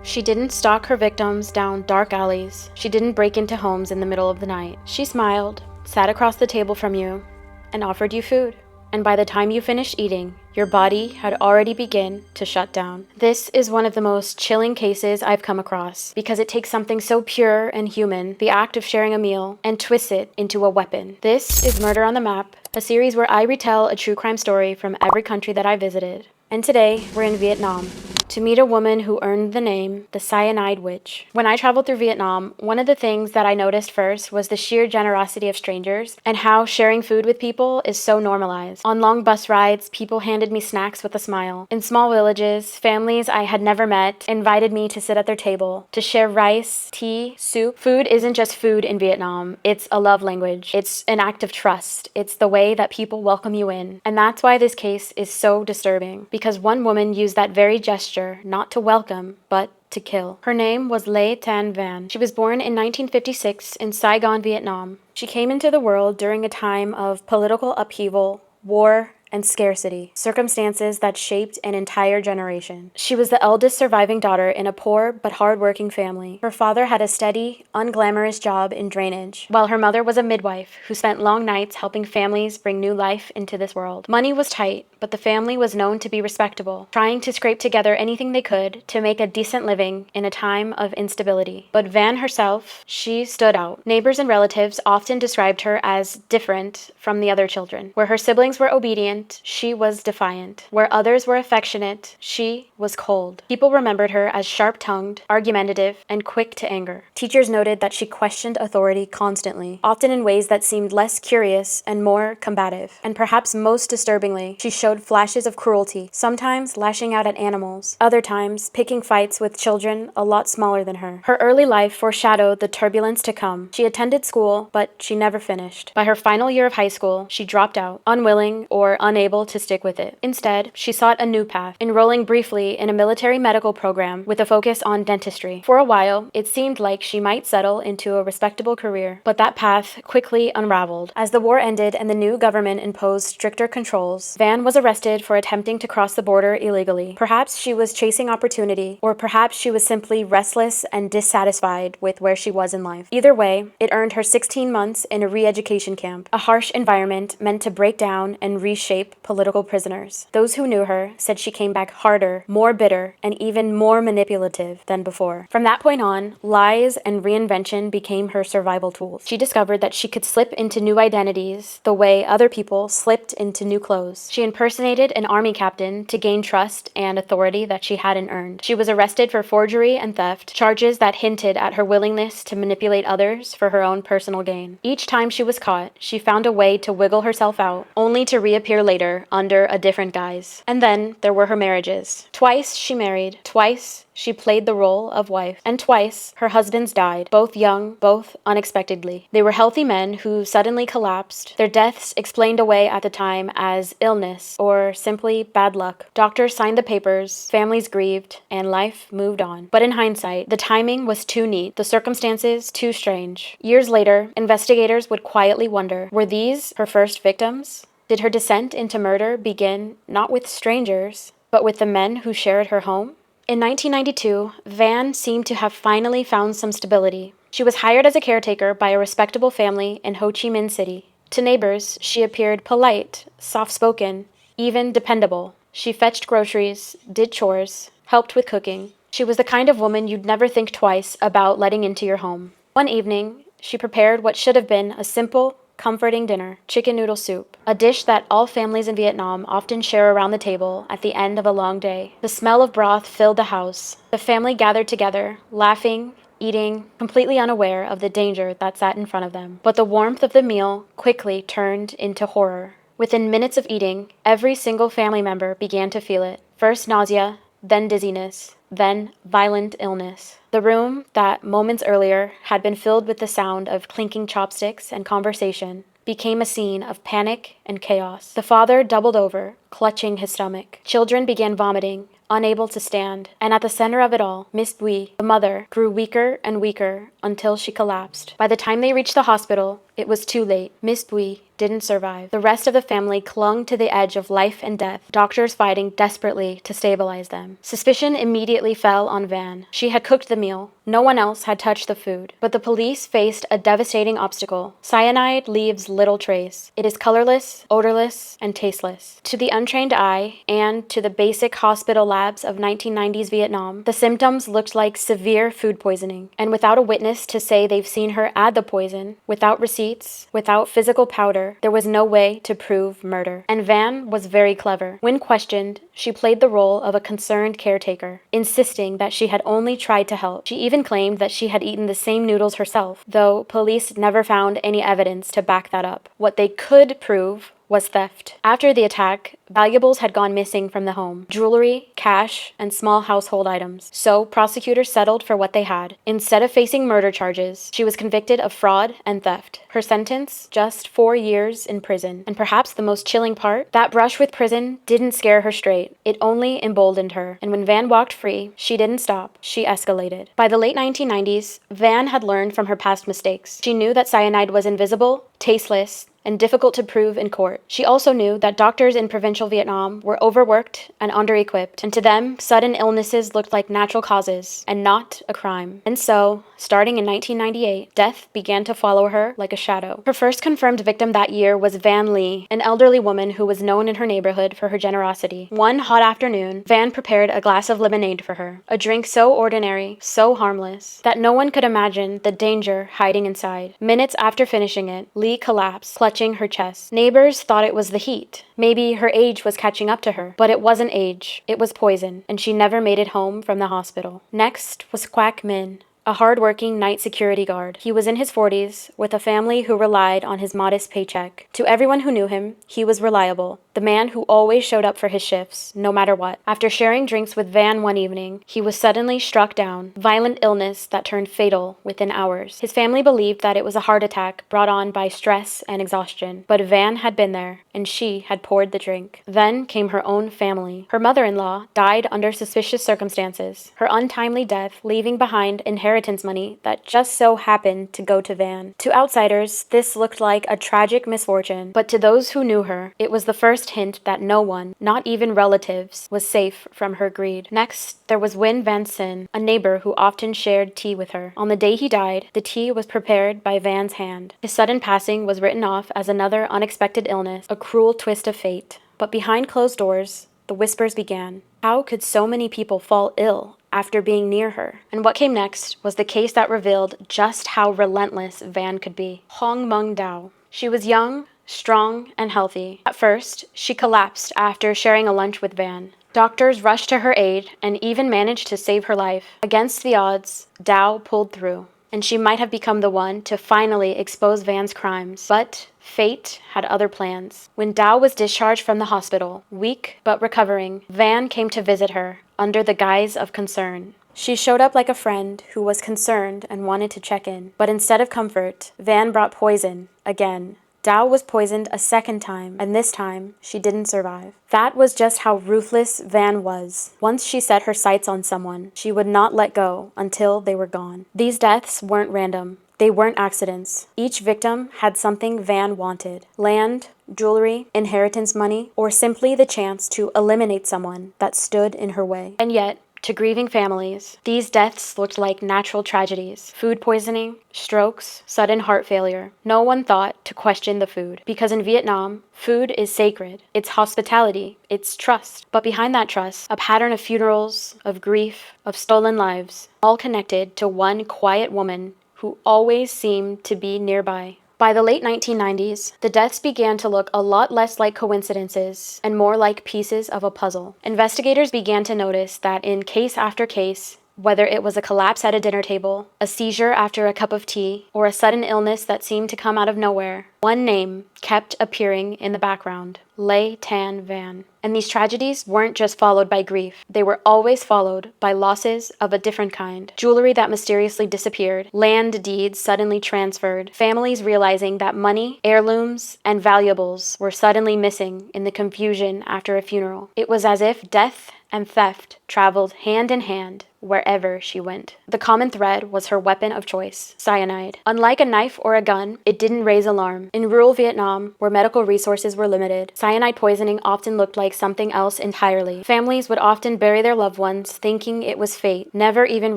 She didn't stalk her victims down dark alleys. She didn't break into homes in the middle of the night. She smiled, sat across the table from you, and offered you food. And by the time you finished eating, your body had already begun to shut down. This is one of the most chilling cases I've come across because it takes something so pure and human, the act of sharing a meal, and twists it into a weapon. This is Murder on the Map, a series where I retell a true crime story from every country that I visited. And today, we're in Vietnam to meet a woman who earned the name the Cyanide Witch. When I traveled through Vietnam, one of the things that I noticed first was the sheer generosity of strangers and how sharing food with people is so normalized. On long bus rides, people handed me snacks with a smile. In small villages, families I had never met invited me to sit at their table, to share rice, tea, soup. Food isn't just food in Vietnam, it's a love language. It's an act of trust. It's the way that people welcome you in. And that's why this case is so disturbing, because one woman used that very gesture not to welcome, but to kill. Her name was Le Thanh Van. She was born in 1956 in Saigon, Vietnam. She came into the world during a time of political upheaval, war, and scarcity, circumstances that shaped an entire generation. She was the eldest surviving daughter in a poor but hard-working family. Her father had a steady, unglamorous job in drainage, while her mother was a midwife who spent long nights helping families bring new life into this world. Money was tight, but the family was known to be respectable, trying to scrape together anything they could to make a decent living in a time of instability. But Van herself, she stood out. Neighbors and relatives often described her as different from the other children. Where her siblings were obedient, she was defiant. Where others were affectionate, she was cold. People remembered her as sharp-tongued, argumentative, and quick to anger. Teachers noted that she questioned authority constantly, often in ways that seemed less curious and more combative. And perhaps most disturbingly, she showed flashes of cruelty, sometimes lashing out at animals, other times picking fights with children a lot smaller than her. Her early life foreshadowed the turbulence to come. She attended school, but she never finished. By her final year of high school, she dropped out, unwilling or unable to stick with it. Instead, she sought a new path, enrolling briefly in a military medical program with a focus on dentistry. For a while, it seemed like she might settle into a respectable career, but that path quickly unraveled. As the war ended and the new government imposed stricter controls, Van was arrested for attempting to cross the border illegally. Perhaps she was chasing opportunity, or perhaps she was simply restless and dissatisfied with where she was in life. Either way, it earned her 16 months in a re-education camp, a harsh environment meant to break down and reshape political prisoners. Those who knew her said she came back harder, more bitter, and even more manipulative than before. From that point on, lies and reinvention became her survival tools. She discovered that she could slip into new identities the way other people slipped into new clothes. She impersonated an army captain to gain trust and authority that she hadn't earned. She was arrested for forgery and theft, charges that hinted at her willingness to manipulate others for her own personal gain. Each time she was caught, she found a way to wiggle herself out, only to reappear later under a different guise. And then there were her marriages. Twice she married, twice she played the role of wife, and twice her husbands died, both young, both unexpectedly. They were healthy men who suddenly collapsed, their deaths explained away at the time as illness or simply bad luck. Doctors signed the papers, families grieved, and life moved on. But in hindsight, the timing was too neat, the circumstances too strange. Years later, investigators would quietly wonder, were these her first victims? Did her descent into murder begin not with strangers, but with the men who shared her home? In 1992, Van seemed to have finally found some stability. She was hired as a caretaker by a respectable family in Ho Chi Minh City. To neighbors, she appeared polite, soft-spoken, even dependable. She fetched groceries, did chores, helped with cooking. She was the kind of woman you'd never think twice about letting into your home. One evening, she prepared what should have been a simple, comforting dinner, chicken noodle soup, a dish that all families in Vietnam often share around the table at the end of a long day. The smell of broth filled the house. The family gathered together, laughing, eating, completely unaware of the danger that sat in front of them. But the warmth of the meal quickly turned into horror. Within minutes of eating, every single family member began to feel it. First nausea, then dizziness, then violent illness. The room that moments earlier had been filled with the sound of clinking chopsticks and conversation became a scene of panic and chaos. The father doubled over, clutching his stomach. Children began vomiting, unable to stand. And at the center of it all, Miss Bui, the mother, grew weaker and weaker until she collapsed. By the time they reached the hospital, it was too late. Miss Bui didn't survive. The rest of the family clung to the edge of life and death, doctors fighting desperately to stabilize them. Suspicion immediately fell on Van. She had cooked the meal. No one else had touched the food. But the police faced a devastating obstacle. Cyanide leaves little trace. It is colorless, odorless, and tasteless. To the untrained eye, and to the basic hospital labs of 1990s Vietnam, the symptoms looked like severe food poisoning. And without a witness to say they've seen her add the poison, without receipts, without physical powder, there was no way to prove murder. And Van was very clever. When questioned, she played the role of a concerned caretaker, insisting that she had only tried to help. She even claimed that she had eaten the same noodles herself, though police never found any evidence to back that up. What they could prove was theft. After the attack, valuables had gone missing from the home: jewelry, cash, and small household items. So prosecutors settled for what they had. Instead of facing murder charges, she was convicted of fraud and theft. Her sentence, just 4 years in prison. And perhaps the most chilling part, that brush with prison didn't scare her straight. It only emboldened her. And when Van walked free, she didn't stop. She escalated. By the late 1990s, Van had learned from her past mistakes. She knew that cyanide was invisible, tasteless, and difficult to prove in court. She also knew that doctors in provincial Vietnam were overworked and under-equipped, and to them, sudden illnesses looked like natural causes and not a crime. And so, starting in 1998, death began to follow her like a shadow. Her first confirmed victim that year was Van Lee, an elderly woman who was known in her neighborhood for her generosity. One hot afternoon, Van prepared a glass of lemonade for her, a drink so ordinary, so harmless, that no one could imagine the danger hiding inside. Minutes after finishing it, Lee collapsed, clutching her chest. Neighbors thought it was the heat. Maybe her age was catching up to her. But it wasn't age. It was poison, and she never made it home from the hospital. Next was Quack Min, a hard-working night security guard. He was in his 40s, with a family who relied on his modest paycheck. To everyone who knew him, he was reliable, the man who always showed up for his shifts, no matter what. After sharing drinks with Van one evening, he was suddenly struck down, violent illness that turned fatal within hours. His family believed that it was a heart attack brought on by stress and exhaustion, but Van had been there, and she had poured the drink. Then came her own family. Her mother-in-law died under suspicious circumstances, her untimely death leaving behind inheritance money that just so happened to go to Van. To outsiders, this looked like a tragic misfortune, but to those who knew her, it was the first hint that no one, not even relatives, was safe from her greed. Next, there was Win Van Sin, a neighbor who often shared tea with her. On the day he died, the tea was prepared by Van's hand. His sudden passing was written off as another unexpected illness, a cruel twist of fate. But behind closed doors, the whispers began. How could so many people fall ill after being near her? And what came next was the case that revealed just how relentless Van could be. Hong Mung Dao. She was young, strong, and healthy. At first, she collapsed after sharing a lunch with Van. Doctors rushed to her aid and even managed to save her life. Against the odds, Dao pulled through, and she might have become the one to finally expose Van's crimes. But fate had other plans. When Dao was discharged from the hospital, weak but recovering, Van came to visit her under the guise of concern. She showed up like a friend who was concerned and wanted to check in. But instead of comfort, Van brought poison again. Dao was poisoned a second time, and this time, she didn't survive. That was just how ruthless Van was. Once she set her sights on someone, she would not let go until they were gone. These deaths weren't random. They weren't accidents. Each victim had something Van wanted: land, jewelry, inheritance money, or simply the chance to eliminate someone that stood in her way. And yet, to grieving families, these deaths looked like natural tragedies: food poisoning, strokes, sudden heart failure. No one thought to question the food, because in Vietnam, food is sacred. It's hospitality, it's trust. But behind that trust, a pattern of funerals, of grief, of stolen lives, all connected to one quiet woman who always seemed to be nearby. By the late 1990s, the deaths began to look a lot less like coincidences and more like pieces of a puzzle. Investigators began to notice that in case after case, whether it was a collapse at a dinner table, a seizure after a cup of tea, or a sudden illness that seemed to come out of nowhere, one name kept appearing in the background: Le Tan Van. And these tragedies weren't just followed by grief. They were always followed by losses of a different kind. Jewelry that mysteriously disappeared, land deeds suddenly transferred, families realizing that money, heirlooms, and valuables were suddenly missing in the confusion after a funeral. It was as if death and theft traveled hand in hand wherever she went. The common thread was her weapon of choice, cyanide. Unlike a knife or a gun, it didn't raise alarm. In rural Vietnam, where medical resources were limited, cyanide poisoning often looked like something else entirely. Families would often bury their loved ones thinking it was fate, never even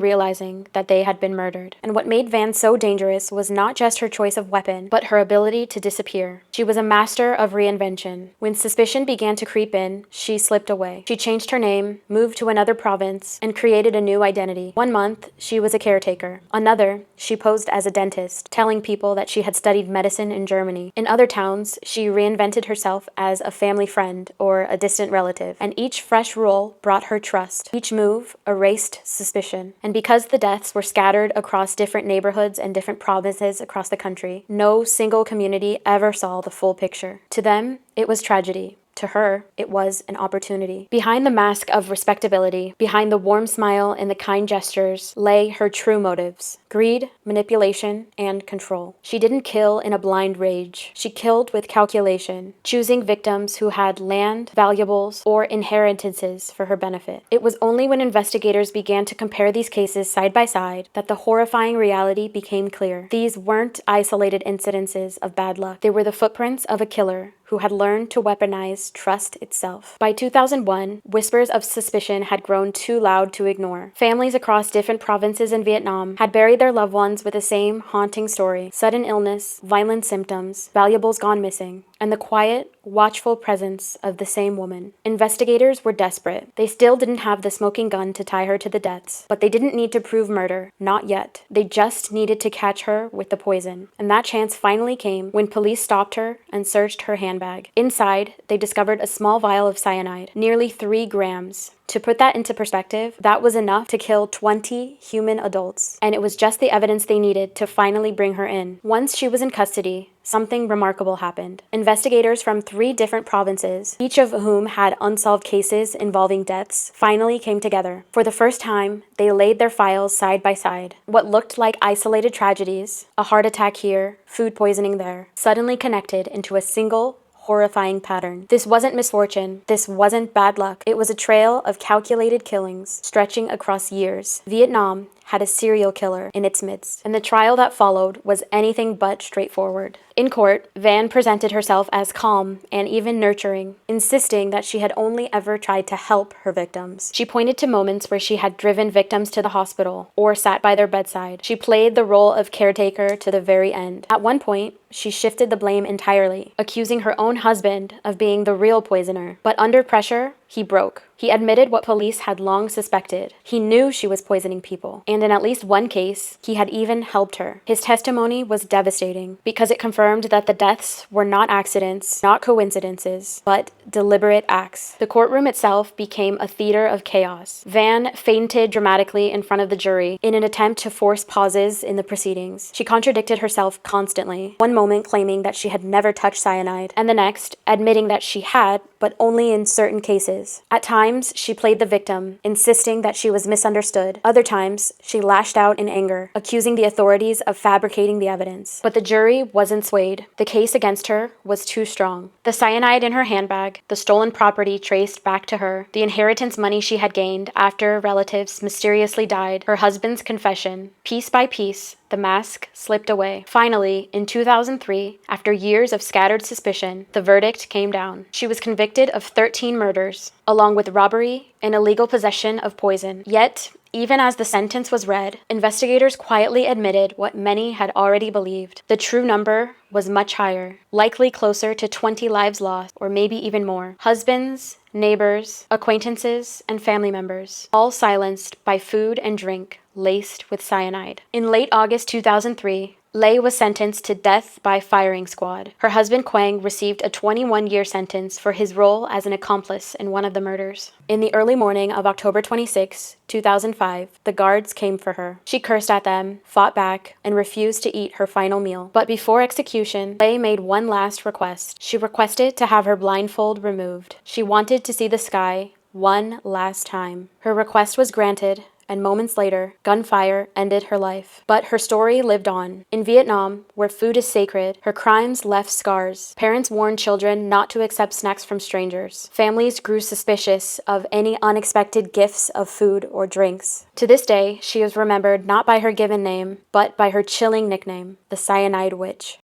realizing that they had been murdered. And what made Van so dangerous was not just her choice of weapon, but her ability to disappear. She was a master of reinvention. When suspicion began to creep in, she slipped away. She changed her name, moved to another province, and created a new identity. 1 month, she was a caretaker. Another, she posed as a dentist, telling people that she had studied medicine in Germany. In other towns, she reinvented herself as a family friend or a distant relative, and each fresh role brought her trust. Each move erased suspicion. And because the deaths were scattered across different neighborhoods and different provinces across the country, no single community ever saw the full picture. To them, it was tragedy. To her, it was an opportunity. Behind the mask of respectability, behind the warm smile and the kind gestures, lay her true motives: greed, manipulation, and control. She didn't kill in a blind rage. She killed with calculation, choosing victims who had land, valuables, or inheritances for her benefit. It was only when investigators began to compare these cases side by side that the horrifying reality became clear. These weren't isolated incidences of bad luck. They were the footprints of a killer who had learned to weaponize trust itself. By 2001, whispers of suspicion had grown too loud to ignore. Families across different provinces in Vietnam had buried their loved ones with the same haunting story: sudden illness, violent symptoms, valuables gone missing, and the quiet, watchful presence of the same woman. Investigators were desperate. They still didn't have the smoking gun to tie her to the deaths, but they didn't need to prove murder, not yet. They just needed to catch her with the poison. And that chance finally came when police stopped her and searched her handbag. Inside, they discovered a small vial of cyanide, nearly 3 grams. To put that into perspective, that was enough to kill 20 human adults, and it was just the evidence they needed to finally bring her in. Once she was in custody, something remarkable happened. Investigators from 3 different provinces, each of whom had unsolved cases involving deaths, finally came together. For the first time, they laid their files side by side. What looked like isolated tragedies, a heart attack here, food poisoning there, suddenly connected into a single, horrifying pattern. This wasn't misfortune. This wasn't bad luck. It was a trail of calculated killings stretching across years. Vietnam had a serial killer in its midst, and the trial that followed was anything but straightforward. In court, Van presented herself as calm and even nurturing, insisting that she had only ever tried to help her victims. She pointed to moments where she had driven victims to the hospital or sat by their bedside. She played the role of caretaker to the very end. At one point, she shifted the blame entirely, accusing her own husband of being the real poisoner. But under pressure, he broke. He admitted what police had long suspected. He knew she was poisoning people, and in at least one case, he had even helped her. His testimony was devastating because it confirmed that the deaths were not accidents, not coincidences, but deliberate acts. The courtroom itself became a theater of chaos. Van fainted dramatically in front of the jury in an attempt to force pauses in the proceedings. She contradicted herself constantly, one moment claiming that she had never touched cyanide, and the next admitting that she had, but only in certain cases. At times, she played the victim, insisting that she was misunderstood. Other times, she lashed out in anger, accusing the authorities of fabricating the evidence. But the jury wasn't swayed. The case against her was too strong. The cyanide in her handbag, the stolen property traced back to her, the inheritance money she had gained after relatives mysteriously died, her husband's confession. Piece by piece, the mask slipped away. Finally, in 2003, after years of scattered suspicion, the verdict came down. She was convicted of 13 murders, along with robbery and illegal possession of poison. Yet, even as the sentence was read, investigators quietly admitted what many had already believed. The true number was much higher, likely closer to 20 lives lost, or maybe even more. Husbands, neighbors, acquaintances, and family members, all silenced by food and drink laced with cyanide. In late August 2003, Lei was sentenced to death by firing squad. Her husband Quang received a 21-year sentence for his role as an accomplice in one of the murders. In the early morning of October 26, 2005, the guards came for her. She cursed at them, fought back, and refused to eat her final meal. But before execution, Lei made one last request. She requested to have her blindfold removed. She wanted to see the sky one last time. Her request was granted, and moments later, gunfire ended her life. But her story lived on. In Vietnam, where food is sacred, her crimes left scars. Parents warned children not to accept snacks from strangers. Families grew suspicious of any unexpected gifts of food or drinks. To this day, she is remembered not by her given name, but by her chilling nickname, the Cyanide Witch.